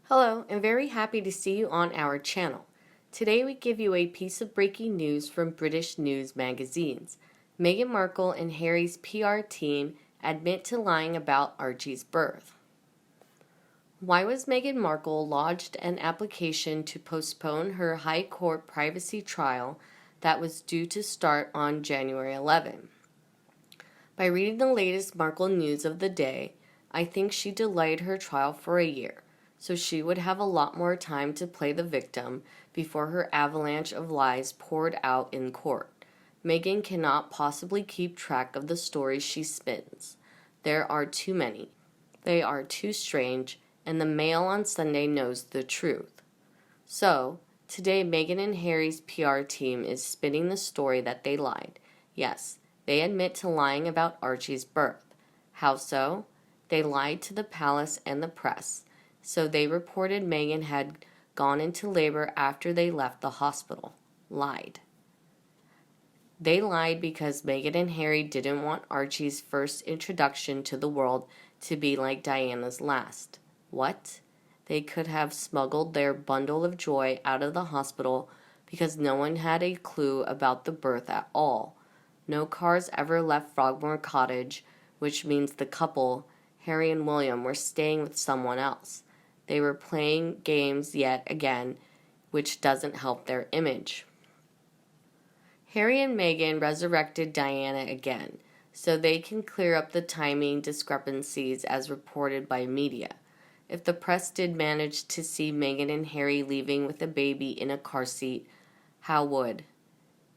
Hello, and very happy to see you on our channel. Today we give you a piece of breaking news from British news magazines. Meghan Markle and Harry's PR team admit to lying about Archie's birth. Why was Meghan Markle lodged an application to postpone her High Court privacy trial that was due to start on January 11? By reading the latest Markle news of the day, I think she delayed her trial for a year, so she would have a lot more time to play the victim before her avalanche of lies poured out in court. Meghan cannot possibly keep track of the stories she spins. There are too many. They are too strange, and the Mail on Sunday knows the truth. So, today Meghan and Harry's PR team is spinning the story that they lied. Yes, they admit to lying about Archie's birth. How so? They lied to the palace and the press. So they reported Meghan had gone into labor after they left the hospital. Lied. They lied because Meghan and Harry didn't want Archie's first introduction to the world to be like Diana's last. What? They could have smuggled their bundle of joy out of the hospital because no one had a clue about the birth at all. No cars ever left Frogmore Cottage, which means the couple, Harry and William, were staying with someone else. They were playing games yet again, which doesn't help their image. Harry and Meghan resurrected Diana again, so they can clear up the timing discrepancies as reported by media. If the press did manage to see Meghan and Harry leaving with a baby in a car seat, how would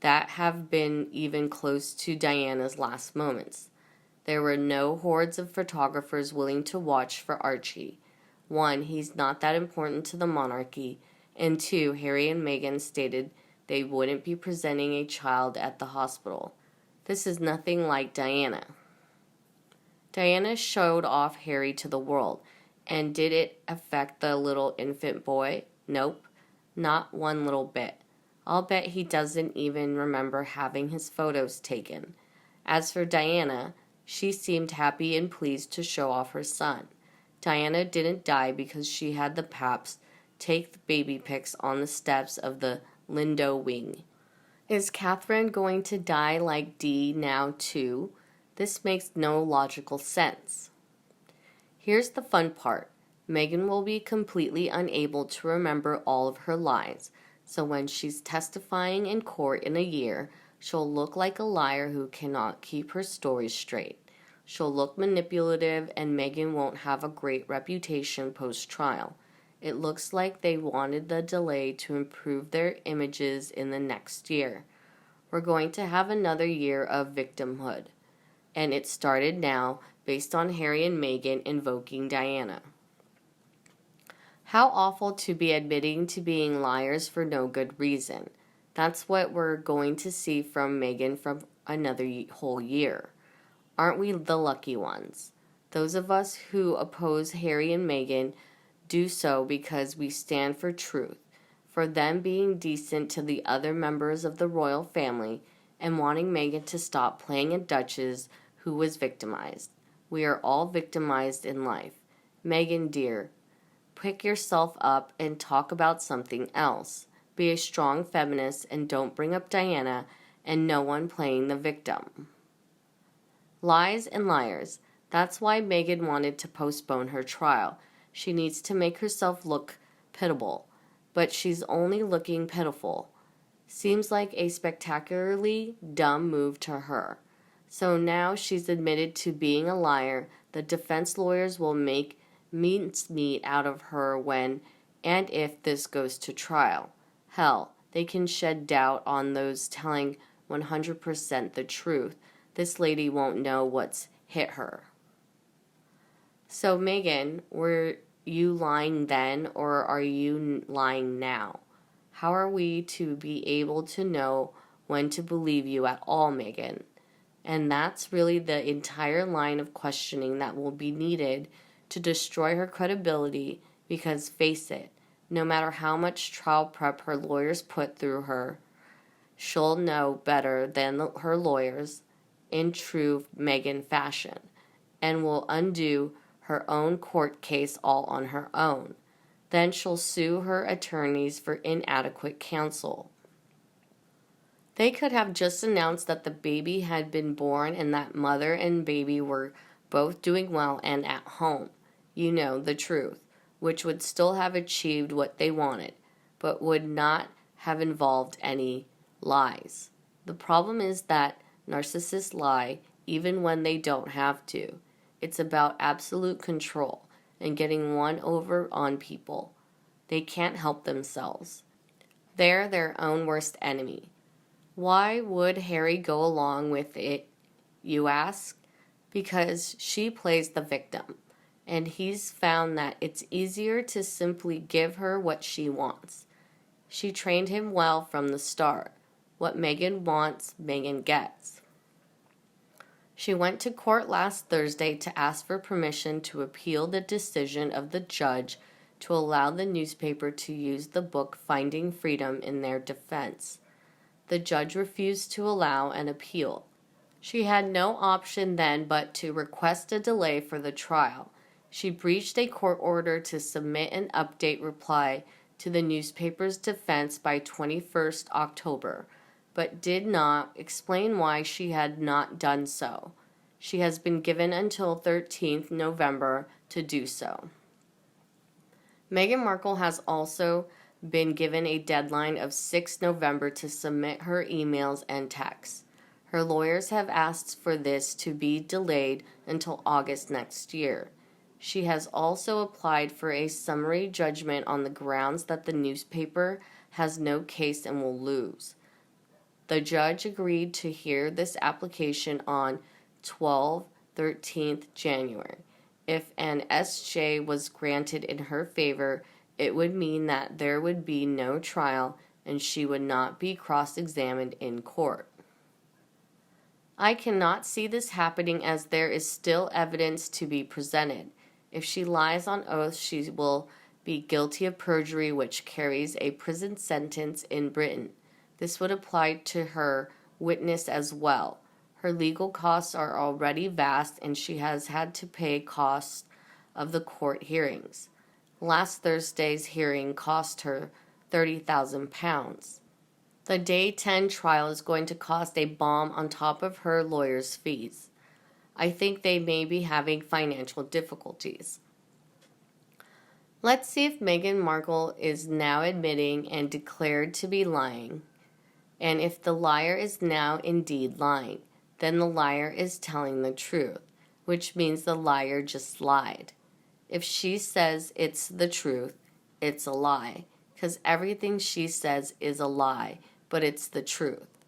that have been even close to Diana's last moments? There were no hordes of photographers willing to watch for Archie. 1, he's not that important to the monarchy, and 2, Harry and Meghan stated they wouldn't be presenting a child at the hospital. This is nothing like Diana. Diana showed off Harry to the world, and did it affect the little infant boy? Nope, not one little bit. I'll bet he doesn't even remember having his photos taken. As for Diana, she seemed happy and pleased to show off her son. Diana didn't die because she had the paps take the baby pics on the steps of the Lindo wing. Is Catherine going to die like Dee now too? This makes no logical sense. Here's the fun part. Meghan will be completely unable to remember all of her lies, so when she's testifying in court in a year, she'll look like a liar who cannot keep her stories straight. She'll look manipulative, and Meghan won't have a great reputation post-trial. It looks like they wanted the delay to improve their images in the next year. We're going to have another year of victimhood, and it started now based on Harry and Meghan invoking Diana. How awful to be admitting to being liars for no good reason. That's what we're going to see from Meghan for another whole year. Aren't we the lucky ones? Those of us who oppose Harry and Meghan do so because we stand for truth, for them being decent to the other members of the royal family, and wanting Meghan to stop playing a duchess who was victimized. We are all victimized in life. Meghan, dear, pick yourself up and talk about something else. Be a strong feminist and don't bring up Diana and no one playing the victim. Lies and liars. That's why Meghan wanted to postpone her trial. She needs to make herself look pitiable, but she's only looking pitiful. Seems like a spectacularly dumb move to her. So now she's admitted to being a liar. The defense lawyers will make mincemeat out of her when and if this goes to trial. Hell, they can shed doubt on those telling 100% the truth. This lady won't know what's hit her. So Meghan, were you lying then, or are you lying now? How are we to be able to know when to believe you at all, Meghan? And that's really the entire line of questioning that will be needed to destroy her credibility, because face it, no matter how much trial prep her lawyers put through her, she'll know better than her lawyers in true Meghan fashion, and will undo her own court case all on her own. Then she'll sue her attorneys for inadequate counsel. They could have just announced that the baby had been born and that mother and baby were both doing well and at home. You know, the truth, which would still have achieved what they wanted, but would not have involved any lies. The problem is that narcissists lie even when they don't have to. It's about absolute control and getting one over on people. They can't help themselves. They're their own worst enemy. Why would Harry go along with it, you ask? Because she plays the victim, and he's found that it's easier to simply give her what she wants. She trained him well from the start. What Meghan wants, Meghan gets. She went to court last Thursday to ask for permission to appeal the decision of the judge to allow the newspaper to use the book Finding Freedom in their defense. The judge refused to allow an appeal. She had no option then but to request a delay for the trial. She breached a court order to submit an update reply to the newspaper's defense by 21st October, but did not explain why she had not done so. She has been given until 13th November to do so. Meghan Markle has also been given a deadline of 6 November to submit her emails and texts. Her lawyers have asked for this to be delayed until August next year. She has also applied for a summary judgment on the grounds that the newspaper has no case and will lose. The judge agreed to hear this application on 13th January. If an SJ was granted in her favor, it would mean that there would be no trial and she would not be cross-examined in court. I cannot see this happening as there is still evidence to be presented. If she lies on oath, she will be guilty of perjury, which carries a prison sentence in Britain. This would apply to her witness as well. Her legal costs are already vast and she has had to pay costs of the court hearings. Last Thursday's hearing cost her £30,000. The Day 10 trial is going to cost a bomb on top of her lawyer's fees. I think they may be having financial difficulties. Let's see if Meghan Markle is now admitting and declared to be lying. And if the liar is now indeed lying, then the liar is telling the truth, which means the liar just lied. If she says it's the truth, it's a lie, because everything she says is a lie, but it's the truth.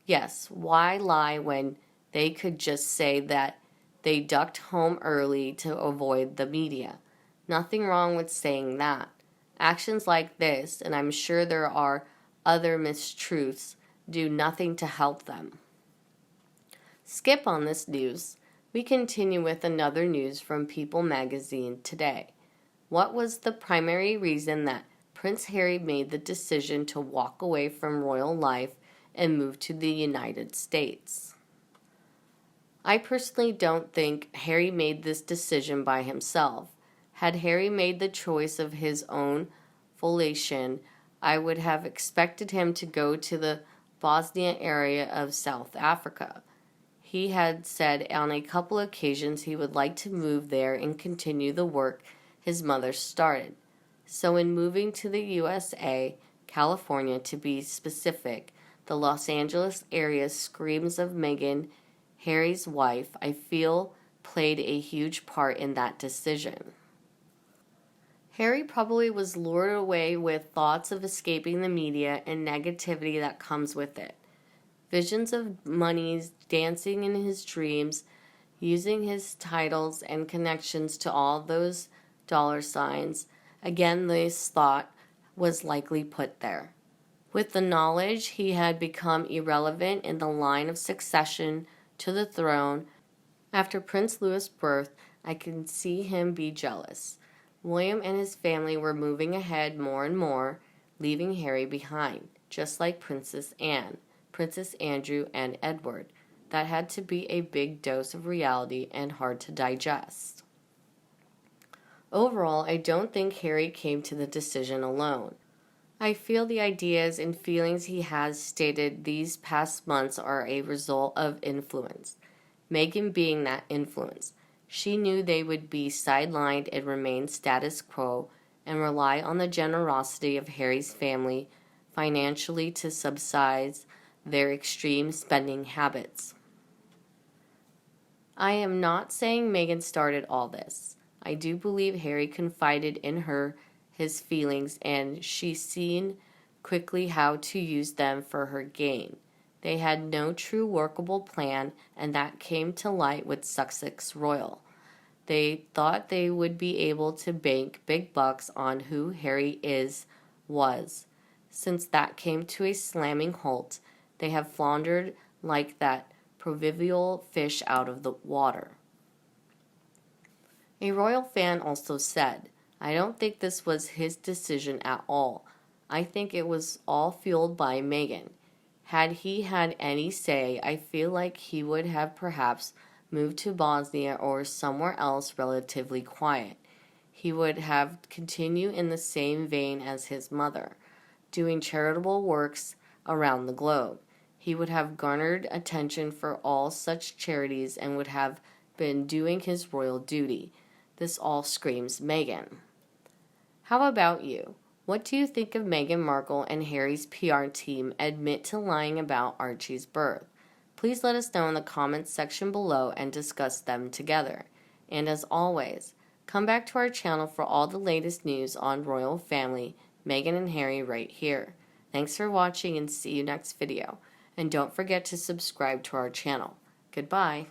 Yes, why lie when they could just say that they ducked home early to avoid the media? Nothing wrong with saying that. Actions like this, and I'm sure there are other mistruths, do nothing to help them. Skip on this news. We continue with another news from People magazine today. What was the primary reason that Prince Harry made the decision to walk away from royal life and move to the United States? I personally don't think Harry made this decision by himself. Had Harry made the choice of his own volition, I would have expected him to go to the Bosnia area of South Africa. He had said on a couple occasions he would like to move there and continue the work his mother started. So in moving to the USA, California to be specific, the Los Angeles area screams of Meghan, Harry's wife, I feel played a huge part in that decision. Harry probably was lured away with thoughts of escaping the media and negativity that comes with it. Visions of monies, dancing in his dreams, using his titles and connections to all those dollar signs. Again, this thought was likely put there. With the knowledge he had become irrelevant in the line of succession to the throne after Prince Louis' birth, I can see him be jealous. William and his family were moving ahead more and more, leaving Harry behind, just like Princess Anne, Princess Andrew, and Edward. That had to be a big dose of reality and hard to digest. Overall, I don't think Harry came to the decision alone. I feel the ideas and feelings he has stated these past months are a result of influence. Meghan being that influence. She knew they would be sidelined and remain status quo and rely on the generosity of Harry's family financially to subsidize their extreme spending habits. I am not saying Meghan started all this. I do believe Harry confided in her his feelings, and she seen quickly how to use them for her gain. They had no true workable plan, and that came to light with Sussex Royal. They thought they would be able to bank big bucks on who Harry was. Since that came to a slamming halt, they have floundered like that proverbial fish out of the water. A royal fan also said, I don't think this was his decision at all. I think it was all fueled by Meghan. Had he had any say, I feel like he would have perhaps moved to Bosnia or somewhere else relatively quiet. He would have continued in the same vein as his mother, doing charitable works around the globe. He would have garnered attention for all such charities and would have been doing his royal duty. This all screams Meghan. How about you? What do you think of Meghan Markle and Harry's PR team admit to lying about Archie's birth? Please let us know in the comments section below and discuss them together. And as always, come back to our channel for all the latest news on royal family, Meghan and Harry right here. Thanks for watching and see you next video. And don't forget to subscribe to our channel. Goodbye.